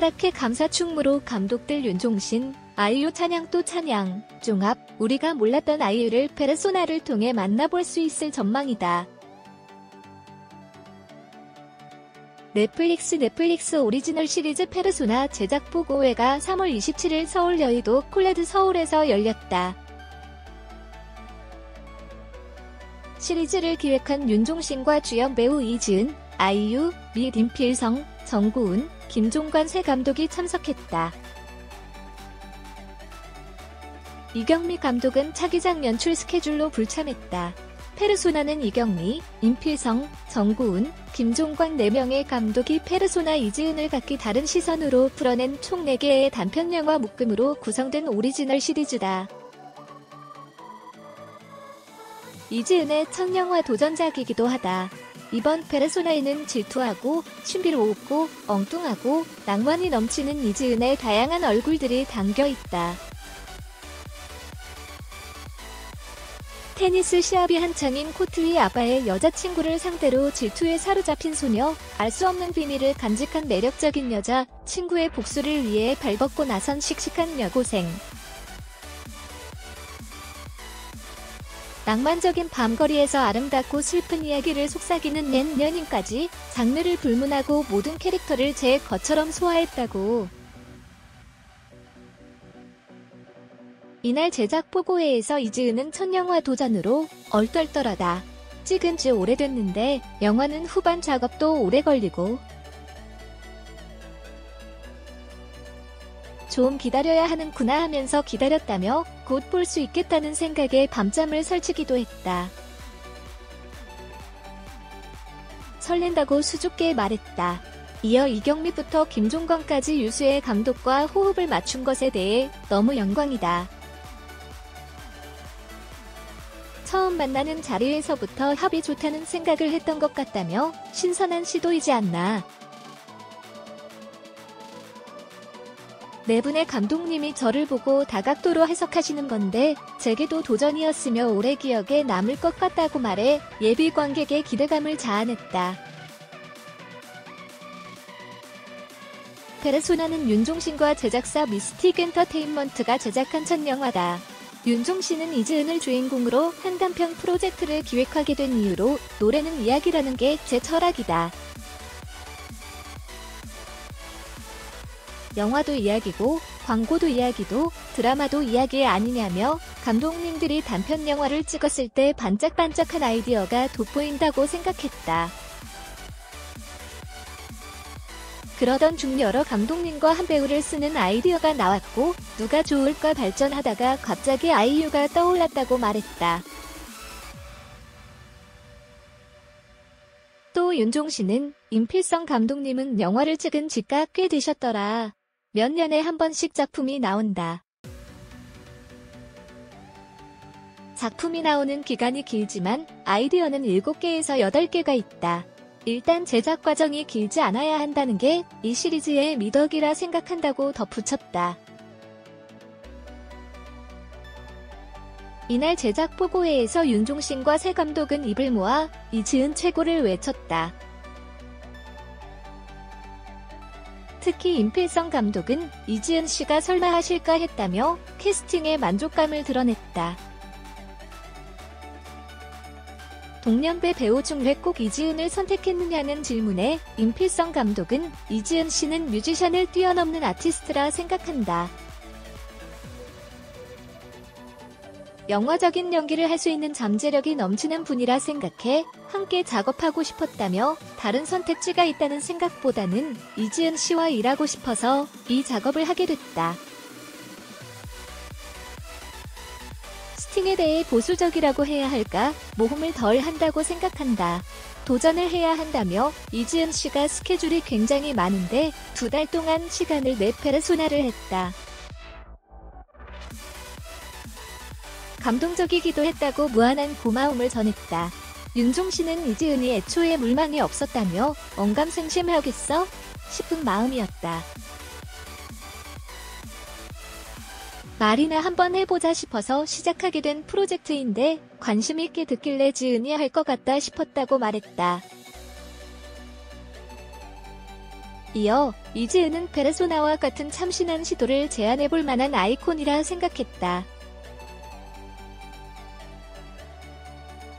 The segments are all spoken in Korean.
허락해 감사 충무로 감독들 윤종신, 아이유 찬양 또 찬양, 종합, 우리가 몰랐던 아이유를 페르소나를 통해 만나볼 수 있을 전망이다. 넷플릭스 오리지널 시리즈 페르소나 제작 보고회가 3월 27일 서울 여의도 콜레드 서울에서 열렸다. 시리즈를 기획한 윤종신과 주연 배우 이지은, 아이유, 미 임필성, 정고은, 김종관 세 감독이 참석했다. 이경미 감독은 차기작 연출 스케줄로 불참했다. 페르소나는 이경미, 임필성, 정고은, 김종관 4명의 감독이 페르소나 이지은을 각기 다른 시선으로 풀어낸 총 4개의 단편영화 묶음으로 구성된 오리지널 시리즈다. 이지은의 첫 영화 도전작이기도 하다. 이번 페르소나에는 질투하고, 신비로웠고, 엉뚱하고, 낭만이 넘치는 이지은의 다양한 얼굴들이 담겨있다. 테니스 시합이 한창인 코트 위 아바의 여자친구를 상대로 질투에 사로잡힌 소녀, 알 수 없는 비밀을 간직한 매력적인 여자, 친구의 복수를 위해 발벗고 나선 씩씩한 여고생. 낭만적인 밤거리에서 아름답고 슬픈 이야기를 속삭이는 옛 연인까지 장르를 불문하고 모든 캐릭터를 제 것처럼 소화했다고. 이날 제작 보고회에서 이지은은 첫 영화 도전으로 얼떨떨하다. 찍은 지 오래됐는데 영화는 후반 작업도 오래 걸리고 좀 기다려야 하는구나 하면서 기다렸다며 곧 볼 수 있겠다는 생각에 밤잠을 설치기도 했다. 설렌다고 수줍게 말했다. 이어 이경미부터 김종관까지 유수의 감독과 호흡을 맞춘 것에 대해 너무 영광이다. 처음 만나는 자리에서부터 합이 좋다는 생각을 했던 것 같다며 신선한 시도이지 않나. 네 분의 감독님이 저를 보고 다각도로 해석하시는 건데 제게도 도전이었으며 오래 기억에 남을 것 같다고 말해 예비 관객의 기대감을 자아냈다. 페르소나는 윤종신과 제작사 미스틱 엔터테인먼트가 제작한 첫 영화다. 윤종신은 이지은을 주인공으로 한 단편 프로젝트를 기획하게 된 이유로 노래는 이야기라는 게 제 철학이다. 영화도 이야기고 광고도 이야기도 드라마도 이야기 아니냐며 감독님들이 단편 영화를 찍었을 때 반짝반짝한 아이디어가 돋보인다고 생각했다. 그러던 중 여러 감독님과 한 배우를 쓰는 아이디어가 나왔고 누가 좋을까 발전하다가 갑자기 아이유가 떠올랐다고 말했다. 또 윤종신은 임필성 감독님은 영화를 찍은 지가 꽤 되셨더라. 몇 년에 한 번씩 작품이 나온다. 작품이 나오는 기간이 길지만 아이디어는 7개에서 8개가 있다. 일단 제작 과정이 길지 않아야 한다는 게 이 시리즈의 미덕이라 생각한다고 덧붙였다. 이날 제작 보고회에서 윤종신과 새 감독은 입을 모아 이지은 최고를 외쳤다. 특히 임필성 감독은 이지은 씨가 설마 하실까 했다며 캐스팅에 만족감을 드러냈다. 동년배 배우 중 왜 꼭 이지은을 선택했느냐는 질문에 임필성 감독은 이지은 씨는 뮤지션을 뛰어넘는 아티스트라 생각한다. 영화적인 연기를 할 수 있는 잠재력이 넘치는 분이라 생각해 함께 작업하고 싶었다며 다른 선택지가 있다는 생각보다는 이지은 씨와 일하고 싶어서 이 작업을 하게 됐다. 스팅에 대해 보수적이라고 해야 할까? 모험을 덜 한다고 생각한다. 도전을 해야 한다며 이지은 씨가 스케줄이 굉장히 많은데 2달 동안 시간을 내 페르소나를 했다. 감동적이기도 했다고 무한한 고마움을 전했다. 윤종신은 이지은이 애초에 물망이 없었다며 언감생심하겠어? 싶은 마음이었다. 말이나 한번 해보자 싶어서 시작하게 된 프로젝트인데 관심 있게 듣길래 지은이 할 것 같다 싶었다고 말했다. 이어 이지은은 페르소나와 같은 참신한 시도를 제안해볼 만한 아이콘이라 생각했다.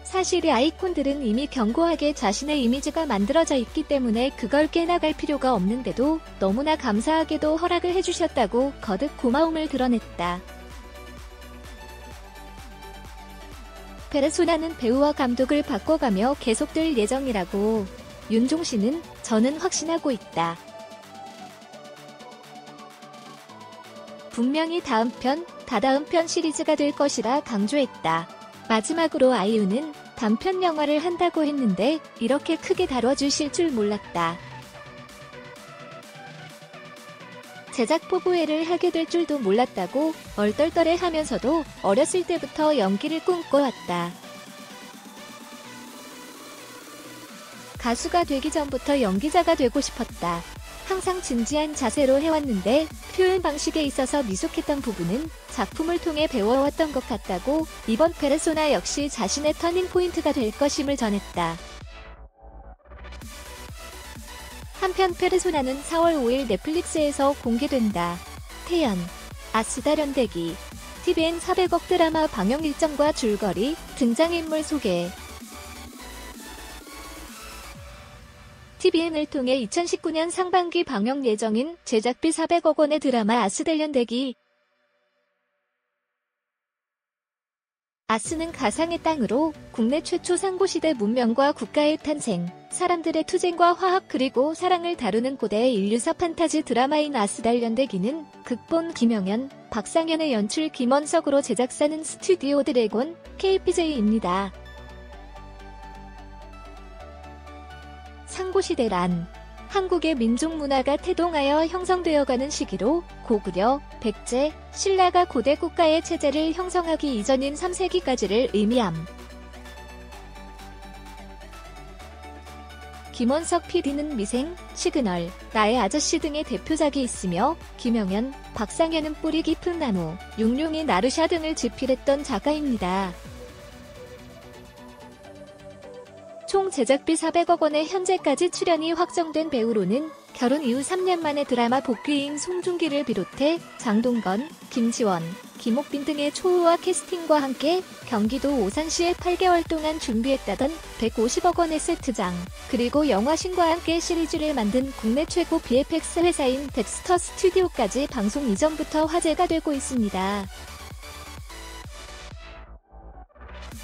사실 이 아이콘들은 이미 견고하게 자신의 이미지가 만들어져 있기 때문에 그걸 깨나갈 필요가 없는데도 너무나 감사하게도 허락을 해주셨다고 거듭 고마움을 드러냈다. 페르소나는 배우와 감독을 바꿔가며 계속될 예정이라고 윤종신은 저는 확신하고 있다. 분명히 다음 편, 다다음 편 시리즈가 될 것이라 강조했다. 마지막으로 아이유는 단편 영화를 한다고 했는데 이렇게 크게 다뤄주실 줄 몰랐다. 제작 포부회를 하게 될 줄도 몰랐다고 얼떨떨해 하면서도 어렸을 때부터 연기를 꿈꿔왔다. 가수가 되기 전부터 연기자가 되고 싶었다. 항상 진지한 자세로 해왔는데 표현 방식에 있어서 미숙했던 부분은 작품을 통해 배워왔던 것 같다고 이번 페르소나 역시 자신의 터닝포인트가 될 것임을 전했다. 한편 페르소나는 4월 5일 넷플릭스에서 공개된다. 태연, 아스달 연대기, TVN 400억 드라마 방영 일정과 줄거리, 등장인물 소개. TVN을 통해 2019년 상반기 방영 예정인 제작비 400억 원의 드라마 아스달 연대기. 아스는 가상의 땅으로 국내 최초 상고시대 문명과 국가의 탄생, 사람들의 투쟁과 화합 그리고 사랑을 다루는 고대의 인류사 판타지 드라마인 아스달 연대기는 극본 김영현, 박상현의 연출 김원석으로 제작사는 스튜디오 드래곤, KPJ입니다. 상고시대란 한국의 민족문화가 태동하여 형성되어가는 시기로 고구려, 백제, 신라가 고대 국가의 체제를 형성하기 이전인 3세기까지를 의미함. 김원석 PD는 미생, 시그널, 나의 아저씨 등의 대표작이 있으며 김영현, 박상현은 뿌리 깊은 나무, 육룡이 나르샤 등을 집필했던 작가입니다. 총 제작비 400억 원의 현재까지 출연이 확정된 배우로는 결혼 이후 3년 만에 드라마 복귀인 송중기를 비롯해 장동건, 김지원, 김옥빈 등의 초우와 캐스팅과 함께 경기도 오산시에 8개월 동안 준비했다던 150억 원의 세트장, 그리고 영화신과 함께 시리즈를 만든 국내 최고 VFX 회사인 덱스터 스튜디오까지 방송 이전부터 화제가 되고 있습니다.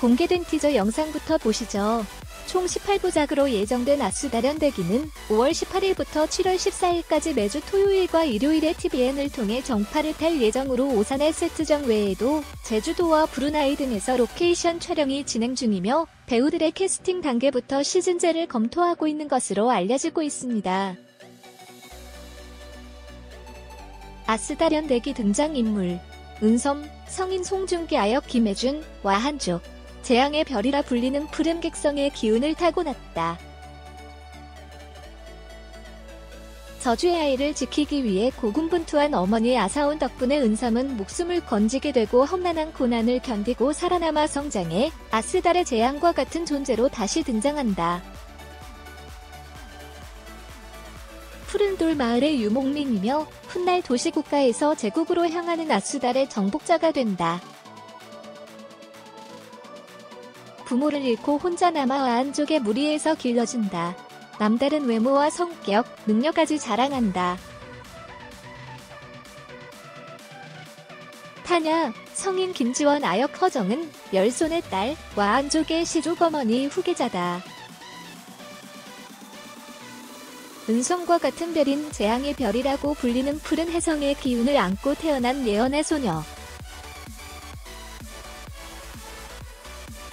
공개된 티저 영상부터 보시죠. 총 18부작으로 예정된 아스달 연대기는 5월 18일부터 7월 14일까지 매주 토요일과 일요일에 TVN을 통해 정파를 탈 예정으로 오산의 세트장 외에도 제주도와 브루나이 등에서 로케이션 촬영이 진행 중이며 배우들의 캐스팅 단계부터 시즌제를 검토하고 있는 것으로 알려지고 있습니다. 아스달 연대기 등장인물 은섬, 성인 송중기 아역 김혜준, 와한족 재앙의 별이라 불리는 푸른 객성의 기운을 타고났다. 저주의 아이를 지키기 위해 고군분투한 어머니 아사온 덕분에 은섬은 목숨을 건지게 되고 험난한 고난을 견디고 살아남아 성장해 아스달의 재앙과 같은 존재로 다시 등장한다. 푸른돌 마을의 유목민이며 훗날 도시국가에서 제국으로 향하는 아스달의 정복자가 된다. 부모를 잃고 혼자 남아 와한족의 무리에서 길러진다. 남다른 외모와 성격, 능력까지 자랑한다. 타냐, 성인 김지원 아역 허정은 열손의 딸, 와한족의 시조어머니 후계자다. 은성과 같은 별인 재앙의 별이라고 불리는 푸른 혜성의 기운을 안고 태어난 예언의 소녀.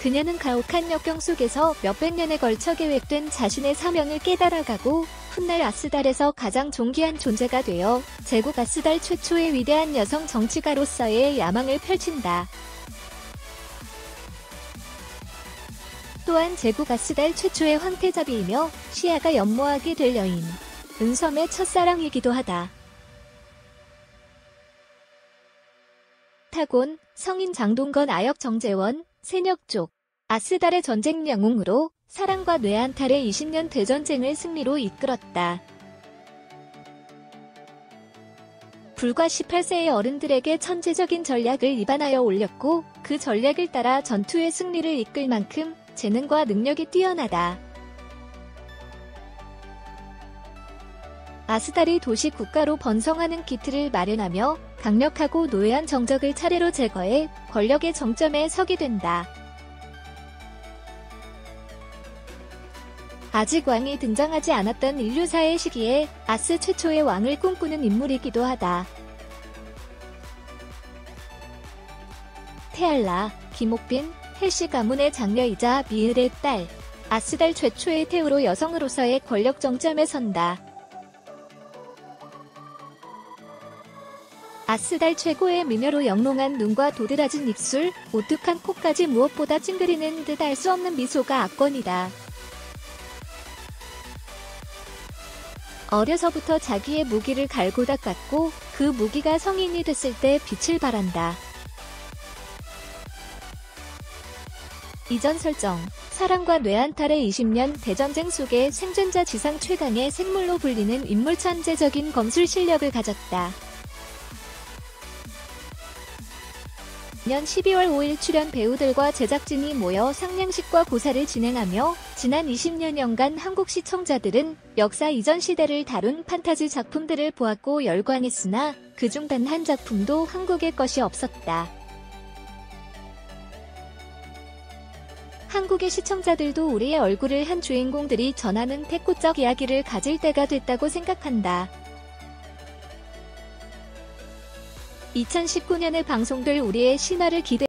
그녀는 가혹한 역경 속에서 몇백 년에 걸쳐 계획된 자신의 사명을 깨달아가고 훗날 아스달에서 가장 존귀한 존재가 되어 제국 아스달 최초의 위대한 여성 정치가로서의 야망을 펼친다. 또한 제국 아스달 최초의 황태자비이며 시야가 연모하게 될 여인, 은섬의 첫사랑이기도 하다. 타곤, 성인 장동건 아역 정재원, 세력족, 아스달의 전쟁 영웅으로 사랑과 뇌한탈의 20년 대전쟁을 승리로 이끌었다. 불과 18세의 어른들에게 천재적인 전략을 입안하여 올렸고 그 전략을 따라 전투의 승리를 이끌 만큼 재능과 능력이 뛰어나다. 아스달이 도시 국가로 번성하는 기틀을 마련하며 강력하고 노예한 정적을 차례로 제거해 권력의 정점에 서게 된다. 아직 왕이 등장하지 않았던 인류사의 시기에 아스 최초의 왕을 꿈꾸는 인물이기도 하다. 테알라, 김옥빈, 헬시 가문의 장녀이자 미을의 딸, 아스달 최초의 태우로 여성으로서의 권력 정점에 선다. 아스달 최고의 미녀로 영롱한 눈과 도드라진 입술, 오뚝한 코까지 무엇보다 찡그리는 듯 알 수 없는 미소가 압권이다. 어려서부터 자기의 무기를 갈고 닦았고 그 무기가 성인이 됐을 때 빛을 발한다. 이전 설정, 사랑과 뇌한탈의 20년 대전쟁 속에 생존자 지상 최강의 생물로 불리는 인물 천재적인 검술 실력을 가졌다. 년 12월 5일 출연 배우들과 제작진이 모여 상냥식과 고사를 진행하며 지난 20여년간 한국 시청자들은 역사 이전 시대를 다룬 판타지 작품들을 보았고 열광했으나 그중 단 한 작품도 한국의 것이 없었다. 한국의 시청자들도 우리의 얼굴을 한 주인공들이 전하는 태고적 이야기를 가질 때가 됐다고 생각한다. 2019년에 방송될 우리의 신화를 기대